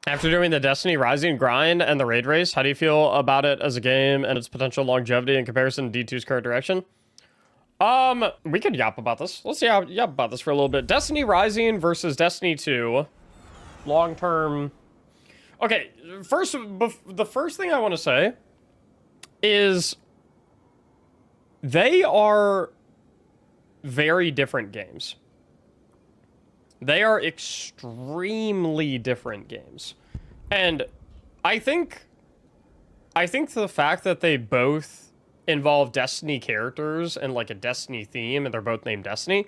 After doing the Destiny Rising grind and the raid race, how do you feel about it as a game and its potential longevity in comparison to D2's current direction? We could yap about this. Let's yap about this for a little bit. Destiny Rising versus Destiny 2. Long-term... Okay, the first thing I want to say is they are very different games. They are extremely different games. And I think the fact that they both involve Destiny characters and like a Destiny theme, and they're both named Destiny,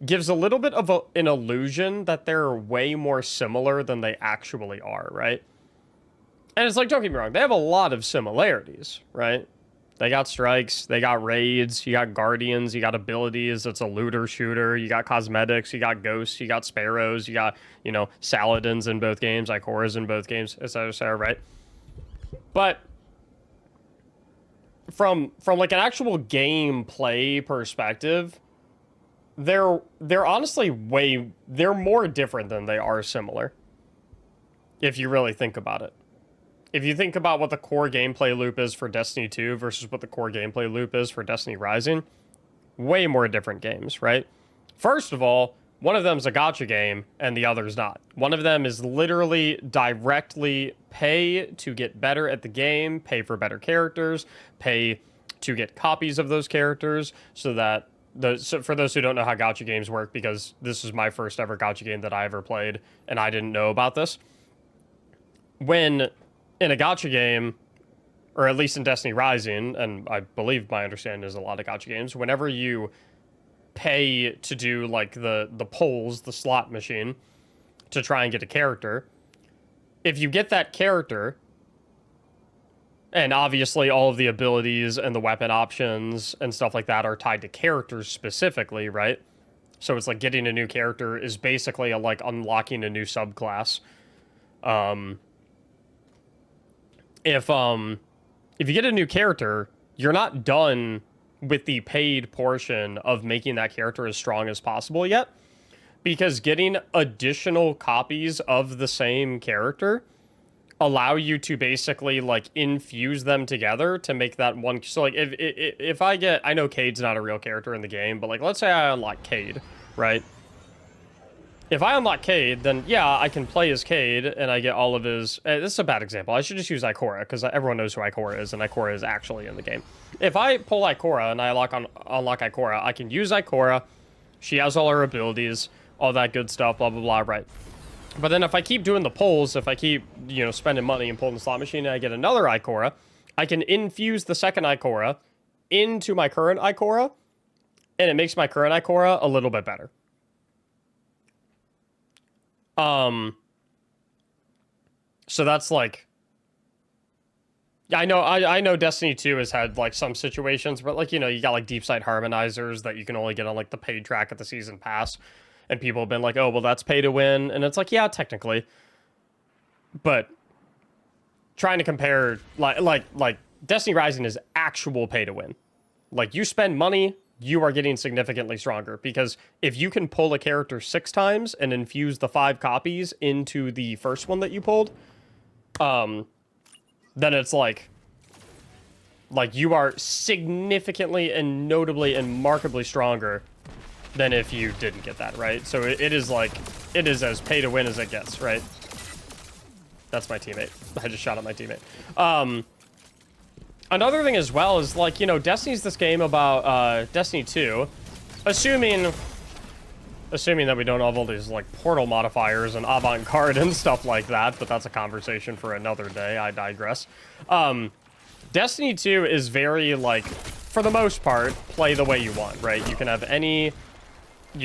gives a little bit of an illusion that they're way more similar than they actually are, right? And it's like, don't get me wrong, they have a lot of similarities, right? They got strikes, they got raids, you got guardians, you got abilities, it's a looter shooter, you got cosmetics, you got ghosts, you got sparrows, you got, you know, Saladins in both games, Ikoras in both games, etc., right? But from like an actual gameplay perspective, they're honestly they're more different than they are similar. If you really think about it. If you think about what the core gameplay loop is for Destiny 2 versus what the core gameplay loop is for Destiny Rising, way more different games, right? First of all, one of them's a gacha game and the other's not. One of them is literally directly pay to get better at the game, pay for better characters, pay to get copies of those characters, so that so for those who don't know how gacha games work, because this is my first ever gacha game that I ever played and I didn't know about this. When in a gacha game, or at least in Destiny Rising, and I believe my understanding is a lot of gacha games, whenever you pay to do like the polls, the slot machine, to try and get a character, if you get that character, and obviously all of the abilities and the weapon options and stuff like that are tied to characters specifically, right? So it's like getting a new character is basically like unlocking a new subclass. If you get a new character, you're not done with the paid portion of making that character as strong as possible yet, because getting additional copies of the same character allow you to basically like infuse them together to make that one. So like if I know Cade's not a real character in the game, but like let's say I unlock Cade, right? If I unlock Cade, then yeah, I can play as Cade and I get all of his... this is a bad example. I should just use Ikora, because everyone knows who Ikora is, and Ikora is actually in the game. If I pull Ikora and I unlock Ikora, I can use Ikora. She has all her abilities, all that good stuff, blah, blah, blah, right? But then if I keep doing the polls, if I keep, you know, spending money and pulling the slot machine and I get another Ikora, I can infuse the second Ikora into my current Ikora, and it makes my current Ikora a little bit better. So that's like, I know Destiny 2 has had like some situations, but like, you know, you got like deep side harmonizers that you can only get on like the paid track at the season pass, and people have been like, oh, well, that's pay to win, and it's like, yeah, technically, but trying to compare like Destiny Rising is actual pay to win. Like, you spend money, you are getting significantly stronger, because if you can pull a character 6 times and infuse the 5 copies into the first one that you pulled, then it's like you are significantly and notably and markedly stronger than if you didn't get that, right? So it is as pay to win as it gets, right? That's my teammate. I just shot at my teammate. Another thing as well is, like, you know, Destiny's this game about Destiny 2, assuming that we don't have all these like portal modifiers and avant-garde and stuff like that, but that's a conversation for another day. I digress. Destiny 2 is very, like, for the most part, play the way you want, right? You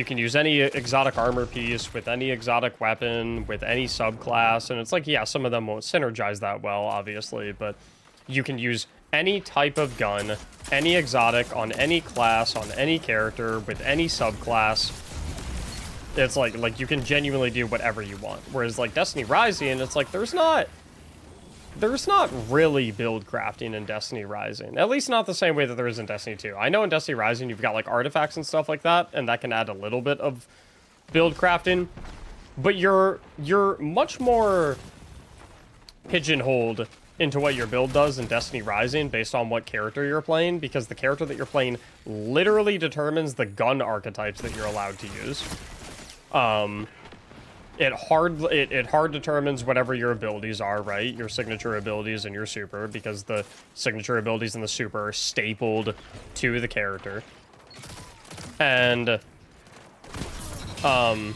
can use any exotic armor piece with any exotic weapon with any subclass, and it's like, yeah, some of them won't synergize that well, obviously, but you can use any type of gun, any exotic on any class, on any character with any subclass. It's like you can genuinely do whatever you want. Whereas like Destiny Rising, it's like there's not really build crafting in Destiny Rising. At least not the same way that there is in Destiny 2. I know in Destiny Rising you've got like artifacts and stuff like that, and that can add a little bit of build crafting, but you're much more pigeonholed into what your build does in Destiny Rising based on what character you're playing, because the character that you're playing literally determines the gun archetypes that you're allowed to use. It hard determines whatever your abilities are, right? Your signature abilities and your super, because the signature abilities and the super are stapled to the character. And so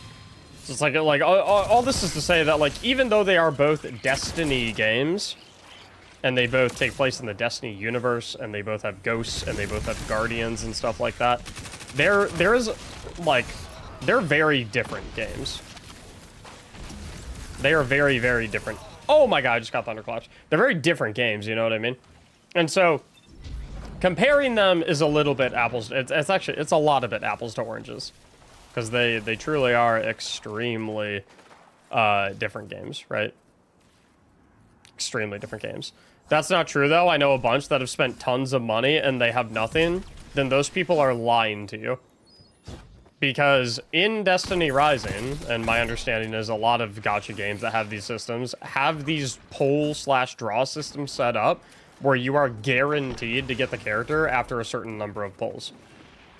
it's like all this is to say that, like, even though they are both Destiny games, and they both take place in the Destiny universe, and they both have ghosts, and they both have guardians and stuff like that, they're very different games. They are very, very different. Oh my god, I just got thunderclaps. They're very different games, you know what I mean? And so, comparing them is a little bit apples... It's a lot of it apples to oranges. Because they truly are extremely different games, right? Extremely different games. That's not true, though. I know a bunch that have spent tons of money and they have nothing. Then those people are lying to you. Because in Destiny Rising, and my understanding is a lot of gacha games that have these systems, have these pull/draw systems set up where you are guaranteed to get the character after a certain number of pulls.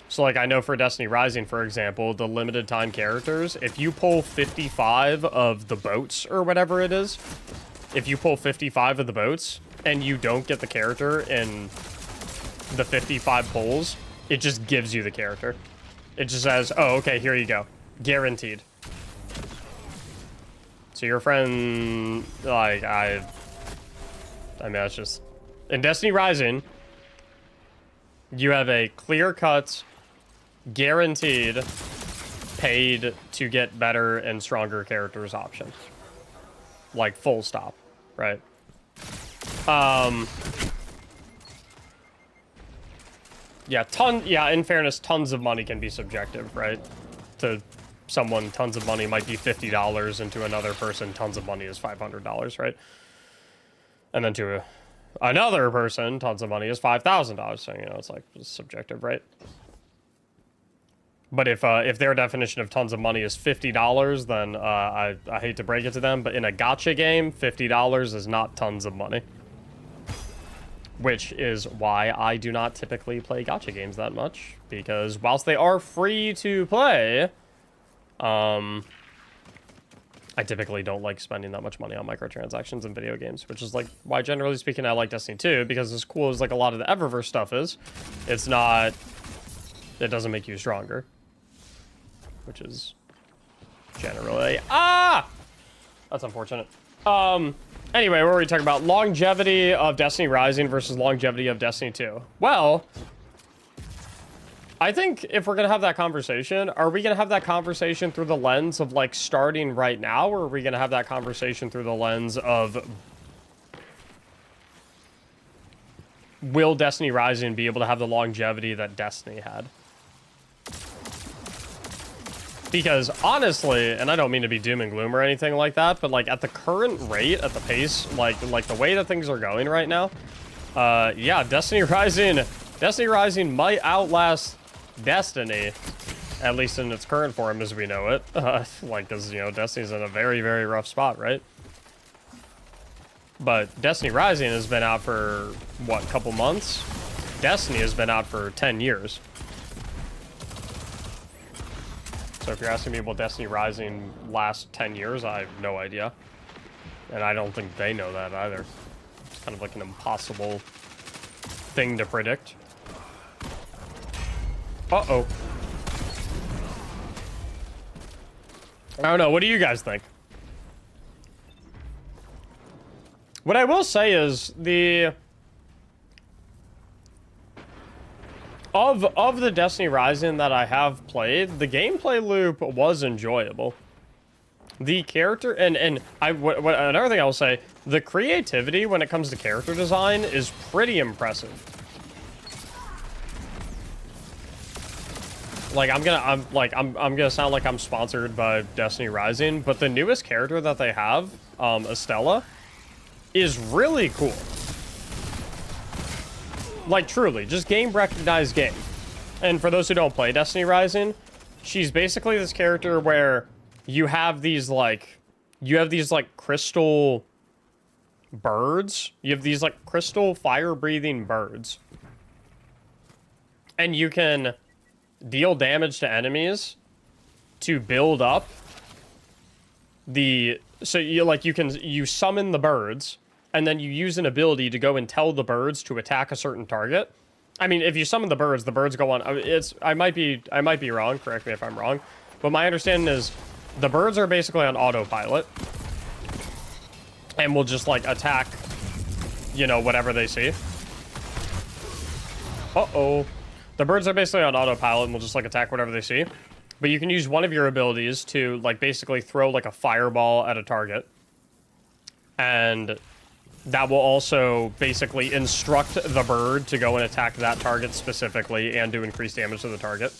So, like, I know for Destiny Rising, for example, the limited time characters, if you pull 55 of the boats or whatever it is, if you pull 55 of the boats and you don't get the character in the 55 pulls, it just gives you the character. It just says, oh, okay, here you go. Guaranteed. So your friend, like, I mean, that's just... In Destiny Rising, you have a clear-cut, guaranteed, paid to get better and stronger characters option. Like, full stop, right? Yeah, in fairness, tons of money can be subjective, right? To someone, tons of money might be $50, and to another person, tons of money is $500, right? And then to another person, tons of money is $5,000. So, you know, it's like subjective, right? But if their definition of tons of money is $50, then I hate to break it to them, but in a gacha game, $50 is not tons of money. Which is why I do not typically play gacha games that much, because whilst they are free to play, I typically don't like spending that much money on microtransactions in video games, which is like why, generally speaking, I like Destiny 2, because as cool as like a lot of the Eververse stuff is, it doesn't make you stronger, which is generally, that's unfortunate. Anyway, what were we talking about? Longevity of Destiny Rising versus longevity of Destiny 2. Well, I think if we're going to have that conversation, are we going to have that conversation through the lens of, like, starting right now, or are we going to have that conversation through the lens of, will Destiny Rising be able to have the longevity that Destiny had? Because, honestly, and I don't mean to be doom and gloom or anything like that, but, like, at the current rate, at the pace, like the way that things are going right now, yeah, Destiny Rising might outlast Destiny, at least in its current form as we know it. Like, because, you know, Destiny's in a very, very rough spot, right? But Destiny Rising has been out for, what, a couple months? Destiny has been out for 10 years. So if you're asking me will Destiny Rising last 10 years, I have no idea. And I don't think they know that either. It's kind of like an impossible thing to predict. Uh-oh. I don't know. What do you guys think? What I will say is the... Of the Destiny Rising that I have played, the gameplay loop was enjoyable. The character, another thing I will say, the creativity when it comes to character design is pretty impressive. Like, I'm gonna sound like I'm sponsored by Destiny Rising, but the newest character that they have, Estella, is really cool. Like, truly, just game-recognized game. And for those who don't play Destiny Rising, she's basically this character where you have these, like, crystal birds. You have these like crystal fire-breathing birds. And you can deal damage to enemies to build up the... So you summon the birds, and then you use an ability to go and tell the birds to attack a certain target. I mean, if you summon the birds go on... I might be wrong, correct me if I'm wrong. But my understanding is the birds are basically on autopilot. And will just, like, attack, you know, whatever they see. Uh-oh. The birds are basically on autopilot and will just, like, attack whatever they see. But you can use one of your abilities to, like, basically throw, like, a fireball at a target. And that will also basically instruct the bird to go and attack that target specifically and do increased damage to the target.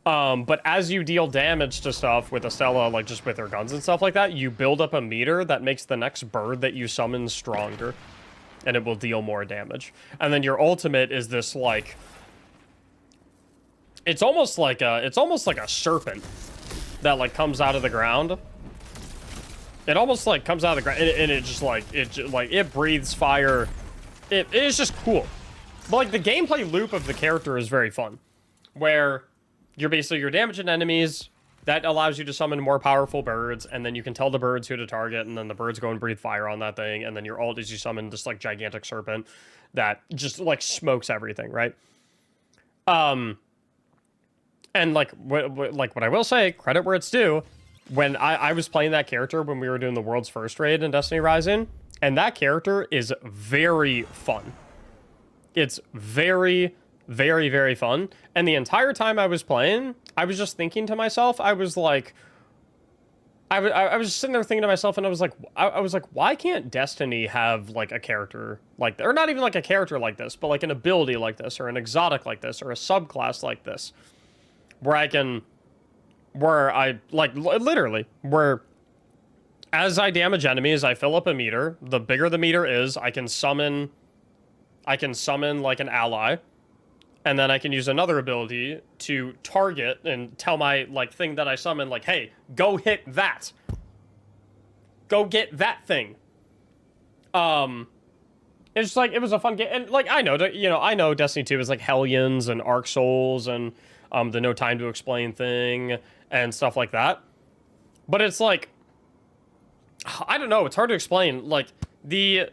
But as you deal damage to stuff with Estella, like, just with her guns and stuff like that, you build up a meter that makes the next bird that you summon stronger. And it will deal more damage. And then your ultimate is this, like... It's almost like a serpent that, like, comes out of the ground. It almost, like, comes out of the ground, and it just, like, it breathes fire. It is just cool. But, like, the gameplay loop of the character is very fun. Where you're damaging enemies, that allows you to summon more powerful birds, and then you can tell the birds who to target, and then the birds go and breathe fire on that thing, and then your ult is you summon this, like, gigantic serpent that just, like, smokes everything, right? And, like, what I will say, credit where it's due, when I was playing that character when we were doing the world's first raid in Destiny Rising, and that character is very fun. It's very, very, very fun. And the entire time I was playing, I was just thinking to myself, I was like... I was just sitting there thinking to myself, and I was like, why can't Destiny have, like, a character like... Or not even, like, a character like this, but, like, an ability like this, or an exotic like this, or a subclass like this. Where literally, where as I damage enemies, I fill up a meter. The bigger the meter is, I can summon, like, an ally. And then I can use another ability to target and tell my, like, thing that I summon, like, hey, go hit that. Go get that thing. It's like, it was a fun game. And, like, I know Destiny 2 is, like, Hellions and Arc Souls and... the no time to explain thing and stuff like that. But it's like, I don't know, it's hard to explain. Like, the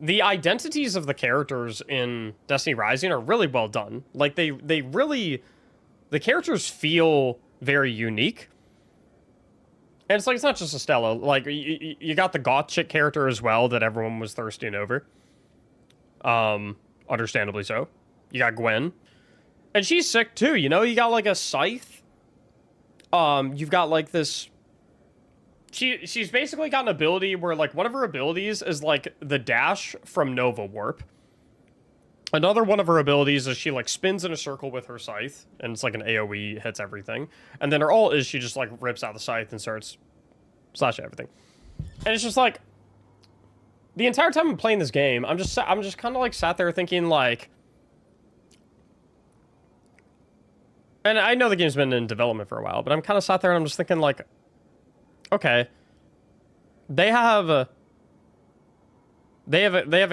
identities of the characters in Destiny Rising are really well done. Like, they really, the characters feel very unique. And it's like, it's not just Estella. Like, you got the goth chick character as well that everyone was thirsting over. Understandably so. You got Gwen. And she's sick too, you know? You got, like, a scythe. You've got, like, this... She's basically got an ability where, like, one of her abilities is, like, the dash from Nova Warp. Another one of her abilities is she, like, spins in a circle with her scythe, and it's like an AoE, hits everything. And then her ult is she just, like, rips out the scythe and starts slashing everything. And it's just, like... The entire time I'm playing this game, I'm just kind of, like, sat there thinking, like... And I know the game's been in development for a while, but I'm kind of sat there and I'm just thinking, like, okay, they have a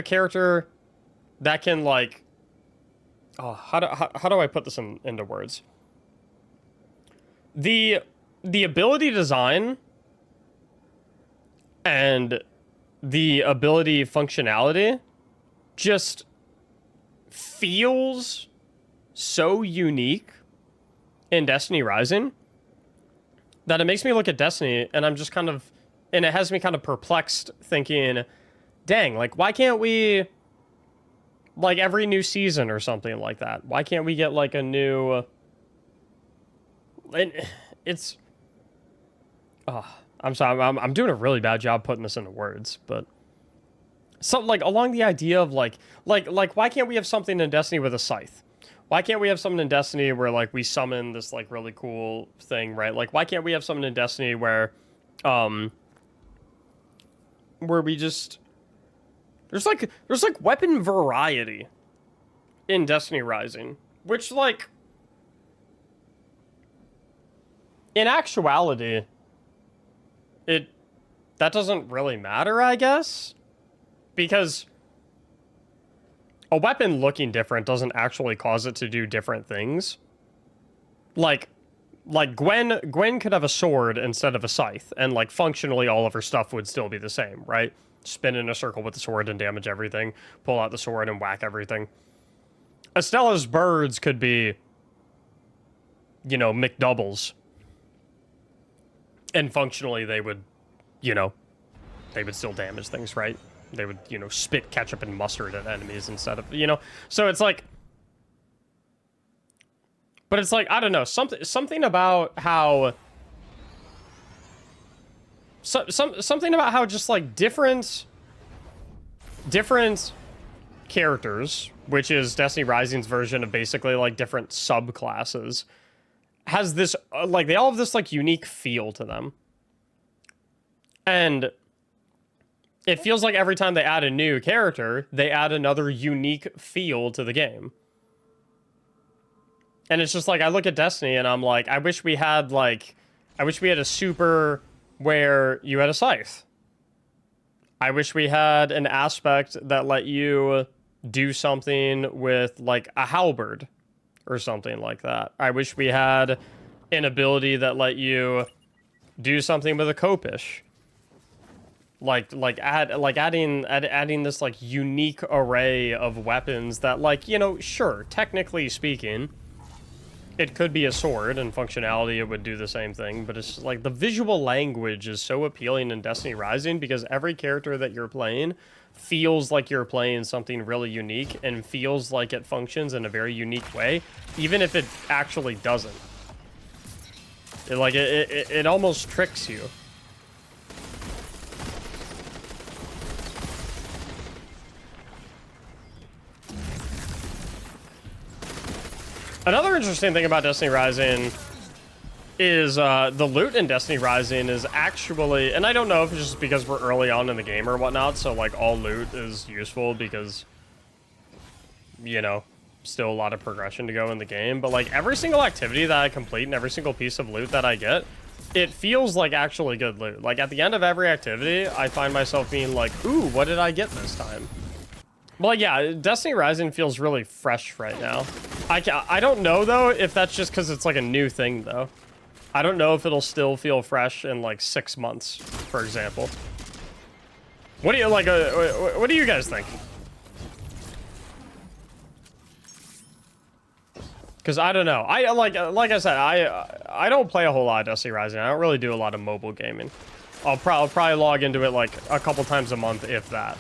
character that can, like, oh, how do I put this into words? The ability design and the ability functionality just feels so unique in Destiny Rising that it makes me look at Destiny and I'm just kind of, and it has me kind of perplexed thinking, dang, like, why can't we, like, every new season or something like that, why can't we get, like, a new, and it's, oh, I'm sorry, I'm doing a really bad job putting this into words, but something like along the idea of like why can't we have something in Destiny with a scythe? Why can't we have something in Destiny where, like, we summon this, like, really cool thing, right? Like, why can't we have something in Destiny where we just... There's weapon variety in Destiny Rising, which, like... In actuality, it that doesn't really matter, I guess, because a weapon looking different doesn't actually cause it to do different things. Like Gwen could have a sword instead of a scythe, and like functionally all of her stuff would still be the same, right? Spin in a circle with the sword and damage everything, pull out the sword and whack everything. Estella's birds could be, you know, McDoubles. And functionally they would, you know, they would still damage things, right? They would, you know, spit ketchup and mustard at enemies instead of, you know? So it's like, but it's like, I don't know, something about how, something about how just like different characters, which is Destiny Rising's version of basically like different subclasses, has this, like, they all have this like unique feel to them. And it feels like every time they add a new character, they add another unique feel to the game. And it's just like, I look at Destiny and I'm like, I wish we had a super where you had a scythe. I wish we had an aspect that let you do something with like a halberd or something like that. I wish we had an ability that let you do something with a copish. Adding this like unique array of weapons that, like, you know, sure, technically speaking, it could be a sword, and functionality it would do the same thing, but it's just, like, the visual language is so appealing in Destiny Rising because every character that you're playing feels like you're playing something really unique and feels like it functions in a very unique way, even if it actually doesn't. It almost tricks you. Another interesting thing about Destiny Rising is the loot in Destiny Rising is actually, and I don't know if it's just because we're early on in the game or whatnot, so like all loot is useful because, you know, still a lot of progression to go in the game, but like every single activity that I complete and every single piece of loot that I get, it feels like actually good loot. Like at the end of every activity, I find myself being like, ooh, what did I get this time? Well, yeah, Destiny Rising feels really fresh right now. I don't know, though, if that's just because it's, like, a new thing, though. I don't know if it'll still feel fresh in, like, 6 months, for example. What do you, like, what do you guys think? Because I don't know. Like I said, I don't play a whole lot of Destiny Rising. I don't really do a lot of mobile gaming. I'll probably log into it, like, a couple times a month, if that.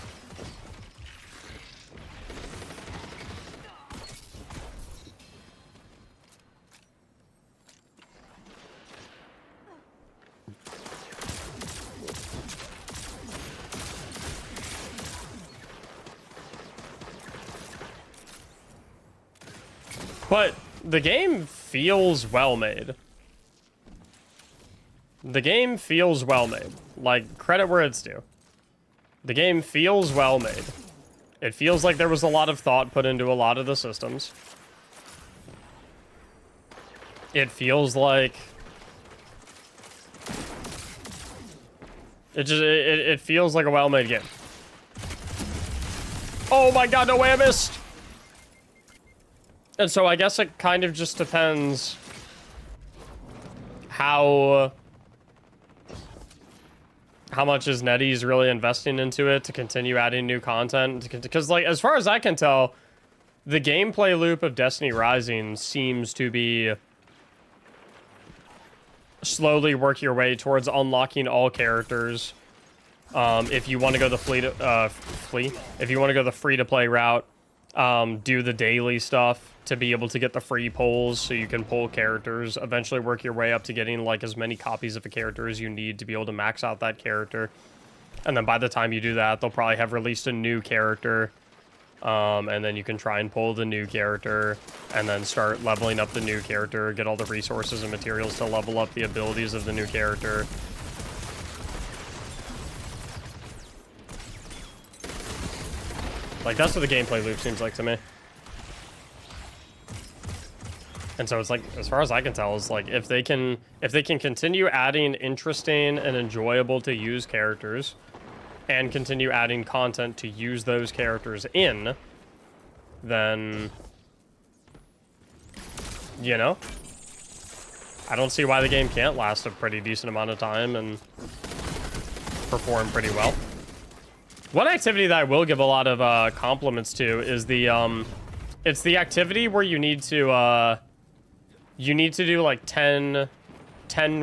But the game feels well made. The game feels well made. Like, credit where it's due. The game feels well made. It feels like there was a lot of thought put into a lot of the systems. It feels like it feels like a well-made game. Oh my god, no way I missed! And so I guess it kind of just depends how much is NetEase really investing into it to continue adding new content. Because, like, as far as I can tell, the gameplay loop of Destiny Rising seems to be slowly work your way towards unlocking all characters. If you want to go the if you want to go the free-to-play route, do the daily stuff to be able to get the free pulls so you can pull characters, eventually work your way up to getting like as many copies of a character as you need to be able to max out that character. And then by the time you do that, they'll probably have released a new character, and then you can try and pull the new character and then start leveling up the new character, get all the resources and materials to level up the abilities of the new character. Like, that's what the gameplay loop seems like to me. And so it's like, as far as I can tell, is like if they can continue adding interesting and enjoyable to use characters, and continue adding content to use those characters in, then, you know, I don't see why the game can't last a pretty decent amount of time and perform pretty well. One activity that I will give a lot of compliments to is the it's the activity where you need to do like 10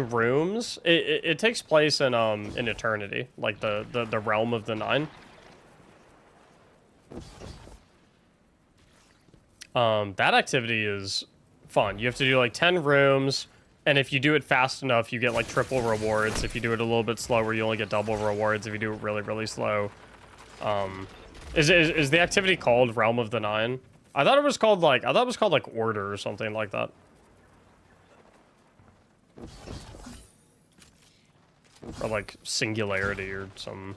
rooms. It takes place in eternity, like the realm of the nine. That activity is fun. You have to do like 10 rooms, and if you do it fast enough, you get like triple rewards. If you do it a little bit slower, you only get double rewards. If you do it really, really slow, is the activity called Realm of the Nine? I thought it was called like Order or something like that. Or like Singularity or some.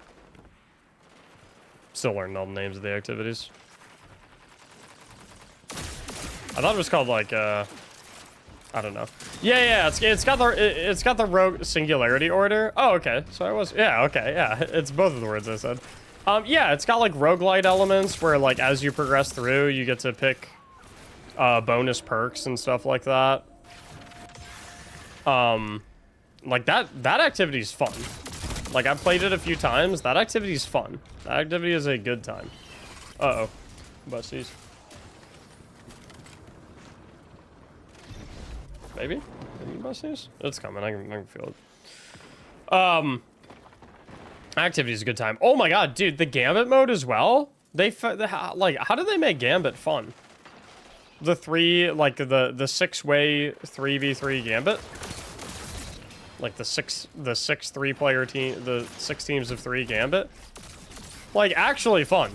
Still learning all the names of the activities. I thought it was called like I don't know. Yeah, it's got the rogue Singularity Order. Oh, okay. So I was okay. It's both of the words I said. Yeah, it's got like roguelite elements where like as you progress through, you get to pick bonus perks and stuff like that. Like that activity is fun. Like I've played it a few times. That activity is fun. That activity is a good time. Uh-oh. Busties. Maybe busties? It's coming. I can feel it. Activity is a good time. Oh my god, dude, the Gambit mode as well? Like, how do they make Gambit fun? The 6-way 3v3 Gambit? Like the six 3-player team, the 6 teams of 3 Gambit? Like, actually fun.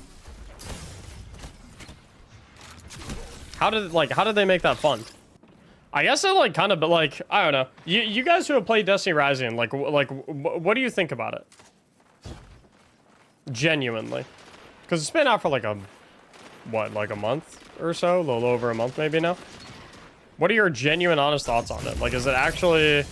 How did they make that fun? I guess it like kind of, but like, I don't know. You guys who have played Destiny Rising, like what do you think about it? Genuinely. Because it's been out for like a month or so? A little over a month maybe now? What are your genuine, honest thoughts on it? Like, is it actually...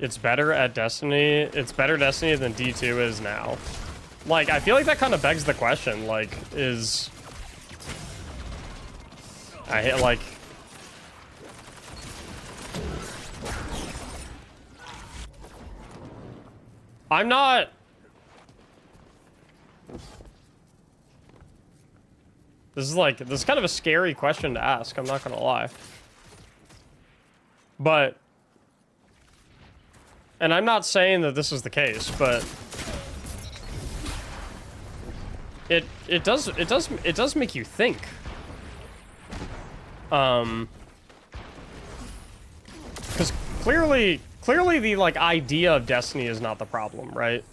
It's better at Destiny. It's better Destiny than D2 is now. Like, I feel like that kind of begs the question. Like, is... I hate, like... I'm not... This is kind of a scary question to ask, I'm not gonna lie. But... And I'm not saying that this is the case, but... It does make you think. Because clearly the like idea of Destiny is not the problem, right?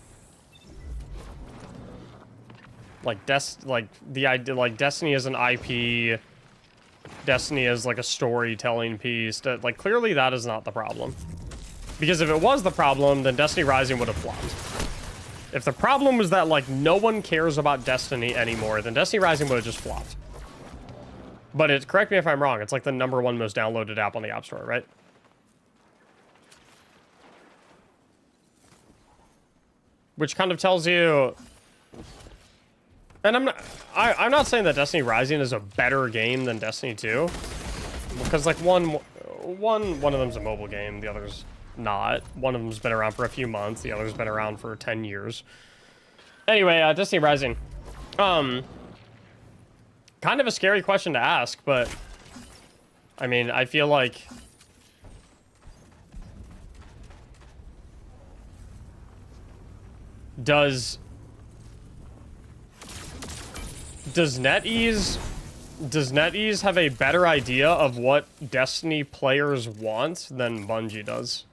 Like the idea, like Destiny is an IP, Destiny is like a storytelling piece. Like clearly that is not the problem. Because if it was the problem, then Destiny Rising would have flopped. If the problem was that like no one cares about Destiny anymore, then Destiny Rising would have just flopped. But correct me if I'm wrong, it's like the #1 most downloaded app on the App Store, right? Which kind of tells you... And I'm not saying that Destiny Rising is a better game than Destiny 2. Because like one of them's a mobile game, the other's not. One of them's been around for a few months, the other's been around for 10 years. Anyway, Destiny Rising. Kind of a scary question to ask, but... I mean, I feel like... Does NetEase have a better idea of what Destiny players want than Bungie does?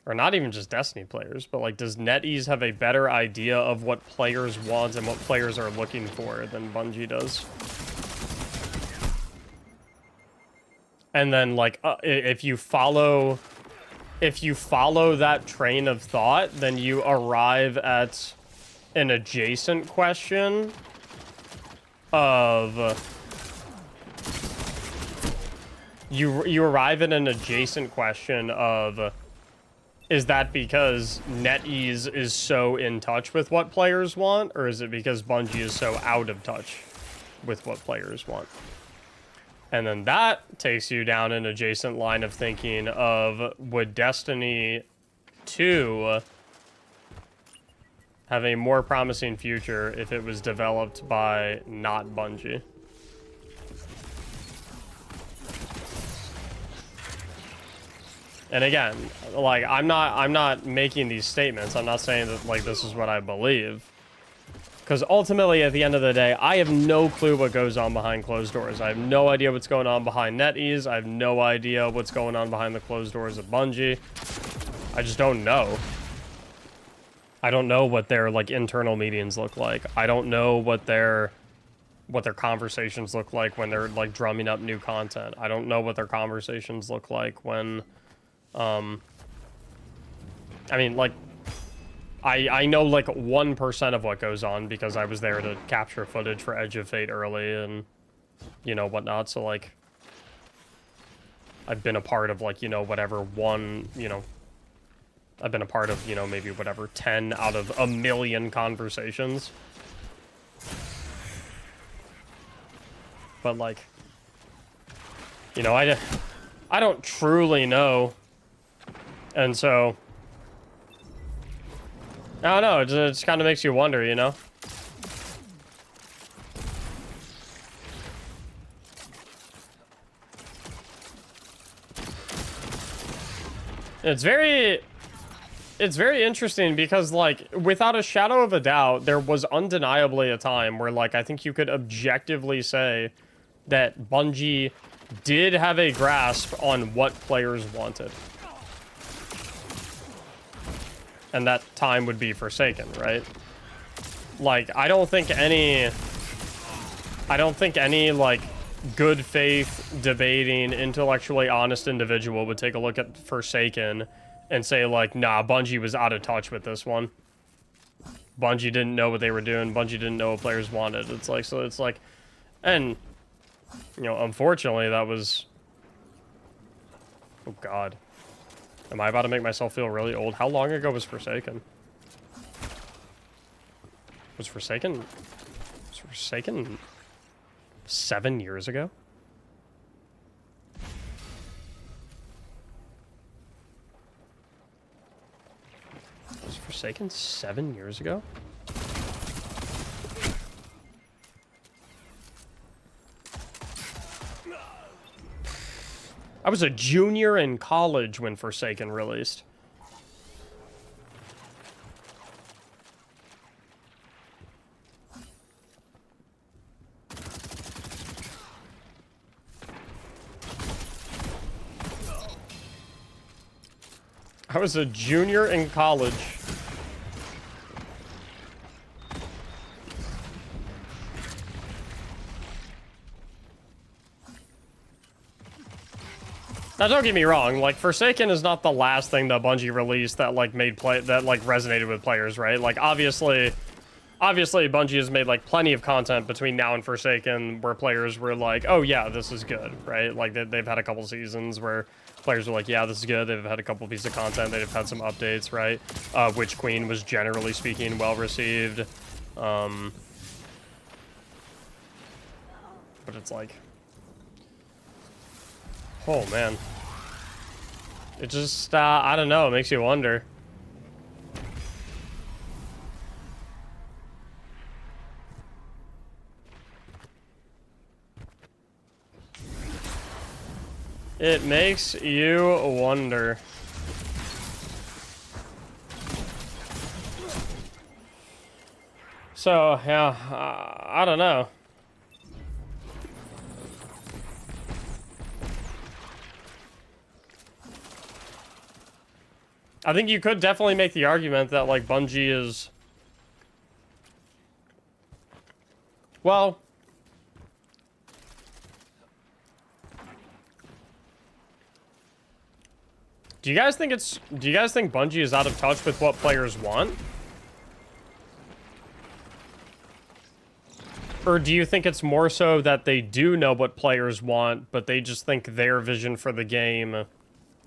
Or not even just Destiny players, but like, does NetEase have a better idea of what players want and what players are looking for than Bungie does? And then, like, if you follow if you follow that train of thought, then you arrive at an adjacent question of you arrive at an adjacent question of, is that because NetEase is so in touch with what players want, or is it because Bungie is so out of touch with what players want? And then that takes you down an adjacent line of thinking of, would Destiny 2 have a more promising future if it was developed by not Bungie? And again, like, I'm not making these statements. I'm not saying that, like, this is what I believe. Because ultimately, at the end of the day, I have no clue what goes on behind closed doors. I have no idea what's going on behind NetEase. I have no idea what's going on behind the closed doors of Bungie. I just don't know. I don't know what their, like, internal meetings look like. I don't know what their conversations look like when they're, like, drumming up new content. I don't know what their conversations look like when... I mean, like, I know, like, 1% of what goes on because I was there to capture footage for Edge of Fate early and, you know, whatnot. So, like, I've been a part of, like, you know, whatever one, you know, I've been a part of, you know, maybe whatever 10 out of a million conversations. But, like, you know, I don't truly know. And so, I don't know, it just kind of makes you wonder, you know? It's very interesting because, like, without a shadow of a doubt, there was undeniably a time where, like, I think you could objectively say that Bungie did have a grasp on what players wanted. And that time would be Forsaken, right? Like, I don't think any, like, good faith, debating, intellectually honest individual would take a look at Forsaken and say, like, nah, Bungie was out of touch with this one. Bungie didn't know what they were doing. Bungie didn't know what players wanted. It's like, so it's like, and, you know, unfortunately, that was, oh God. Am I about to make myself feel really old? How long ago was Forsaken? Was Forsaken 7 years ago? Was Forsaken 7 years ago? I was a junior in college when Forsaken released. I was a junior in college. Now, don't get me wrong, like, Forsaken is not the last thing that Bungie released that, like, resonated with players, right? Like, obviously, Bungie has made, like, plenty of content between now and Forsaken where players were like, oh, yeah, this is good, right? Like, they've had a couple seasons where players were like, yeah, this is good. They've had a couple pieces of content. They've had some updates, right? Witch Queen was, generally speaking, well-received. But it's like... oh, man. It just, I don't know, it makes you wonder. It makes you wonder. So, yeah, I don't know. I think you could definitely make the argument that, like, Bungie is... well... Do you guys think Bungie is out of touch with what players want? Or do you think it's more so that they do know what players want, but they just think their vision for the game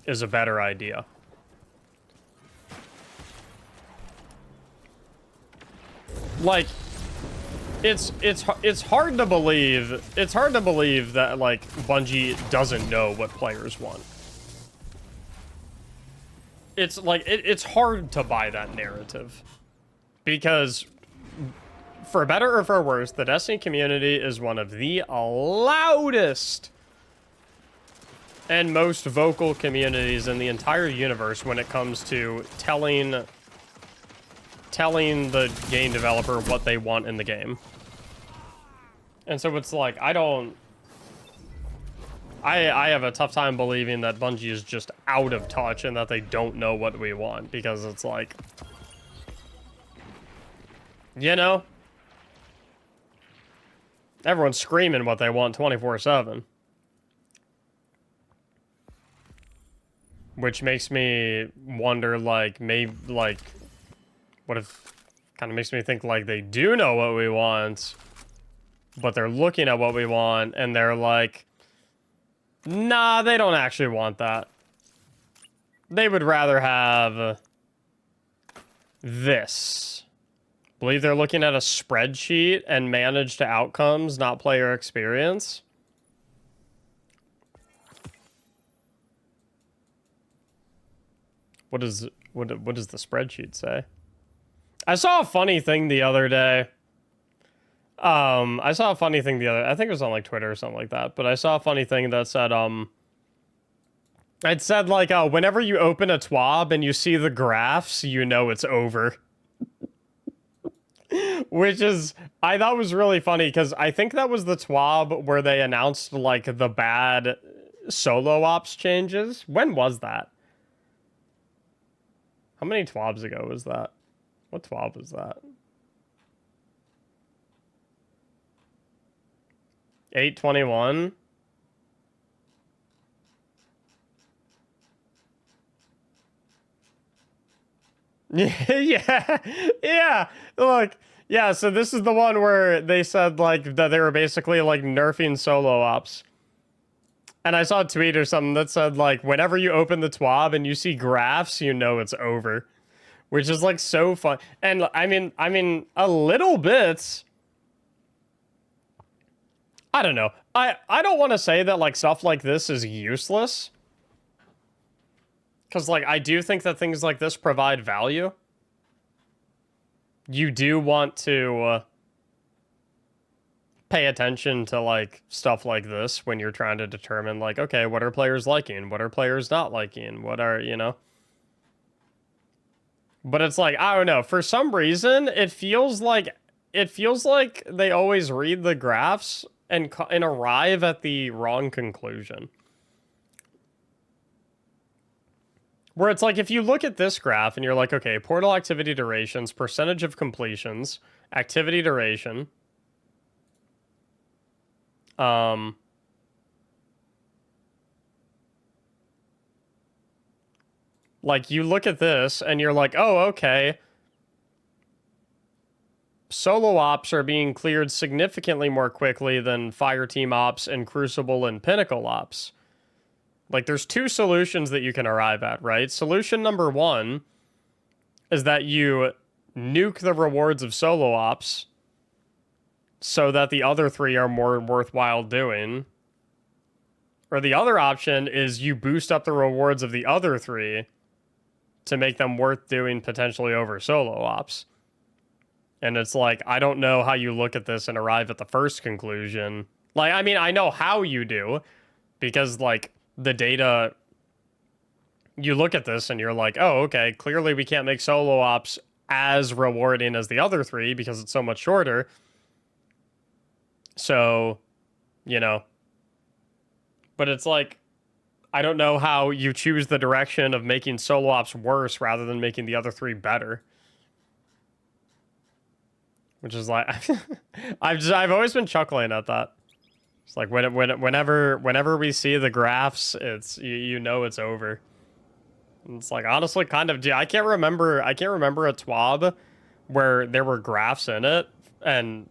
is a better idea? Like, it's hard to believe. It's hard to believe that like Bungie doesn't know what players want. It's like it's hard to buy that narrative because, for better or for worse, the Destiny community is one of the loudest and most vocal communities in the entire universe when it comes to telling the game developer what they want in the game. And so it's like, I have a tough time believing that Bungie is just out of touch and that they don't know what we want, because it's like, you know, everyone's screaming what they want 24/7. Which makes me wonder, like, maybe, like, what if, kind of makes me think, like, they do know what we want, but they're looking at what we want, and they're like, nah, they don't actually want that. They would rather have this. Believe they're looking at a spreadsheet and managed outcomes, not player experience. What does the spreadsheet say? I saw a funny thing the other day. I think it was on like Twitter or something like that, but I saw a funny thing that said, it said like, whenever you open a TWAB and you see the graphs, you know it's over. Which is, I thought was really funny, because I think that was the TWAB where they announced like the bad solo ops changes. When was that? How many TWABs ago was that? What TWAB was that? 8/21? Yeah. Look, yeah. So this is the one where they said like that they were basically like nerfing solo ops. And I saw a tweet or something that said like, whenever you open the TWAB and you see graphs, you know it's over, which is like so fun. And I mean, a little bit. I don't know. I don't want to say that like stuff like this is useless, because like I do think that things like this provide value. You do want to pay attention to like stuff like this when you're trying to determine like, okay, what are players liking? What are players not liking? What are, you know? But it's like, I don't know, for some reason it feels like they always read the graphs and arrive at the wrong conclusion. Where it's like, if you look at this graph and you're like, okay, portal activity durations, percentage of completions, activity duration, like you look at this and you're like, oh, okay, solo ops are being cleared significantly more quickly than Fireteam ops and Crucible and Pinnacle ops. Like, there's two solutions that you can arrive at, right? Solution number one is that you nuke the rewards of solo ops so that the other three are more worthwhile doing. Or the other option is you boost up the rewards of the other three to make them worth doing potentially over solo ops. And it's like, I don't know how you look at this and arrive at the first conclusion. Like, I mean, I know how you do, because like the data, you look at this and you're like, oh, okay, clearly we can't make solo ops as rewarding as the other three because it's so much shorter. So, you know, but it's like, I don't know how you choose the direction of making solo ops worse rather than making the other three better. Which is like, I've always been chuckling at that. It's like whenever we see the graphs, it's you know it's over. It's like, honestly, kind of, I can't remember a TWAB where there were graphs in it, and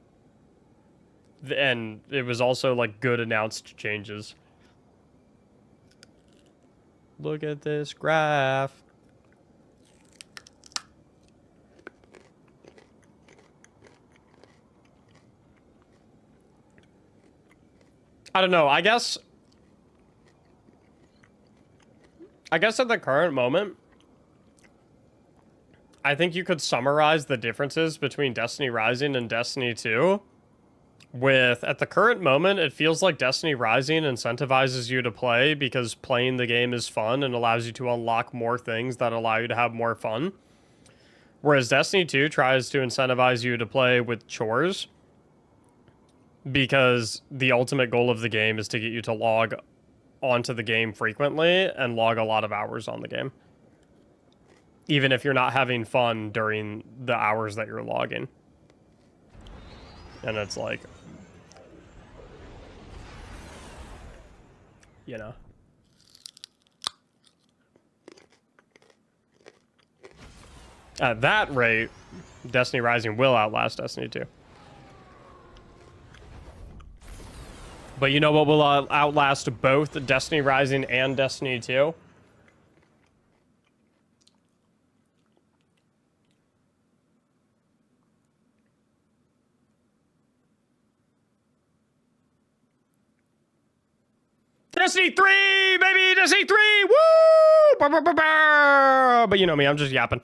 it was also like good announced changes. Look at this graph. I don't know. I guess at the current moment, I think you could summarize the differences between Destiny Rising and Destiny 2 with, at the current moment, it feels like Destiny Rising incentivizes you to play because playing the game is fun and allows you to unlock more things that allow you to have more fun. Whereas Destiny 2 tries to incentivize you to play with chores because the ultimate goal of the game is to get you to log onto the game frequently and log a lot of hours on the game, even if you're not having fun during the hours that you're logging. And it's like, you know, at that rate, Destiny Rising will outlast Destiny 2. But you know what will outlast both Destiny Rising and Destiny 2? Destiny 3, baby! Destiny 3! Woo! But you know me, I'm just yapping.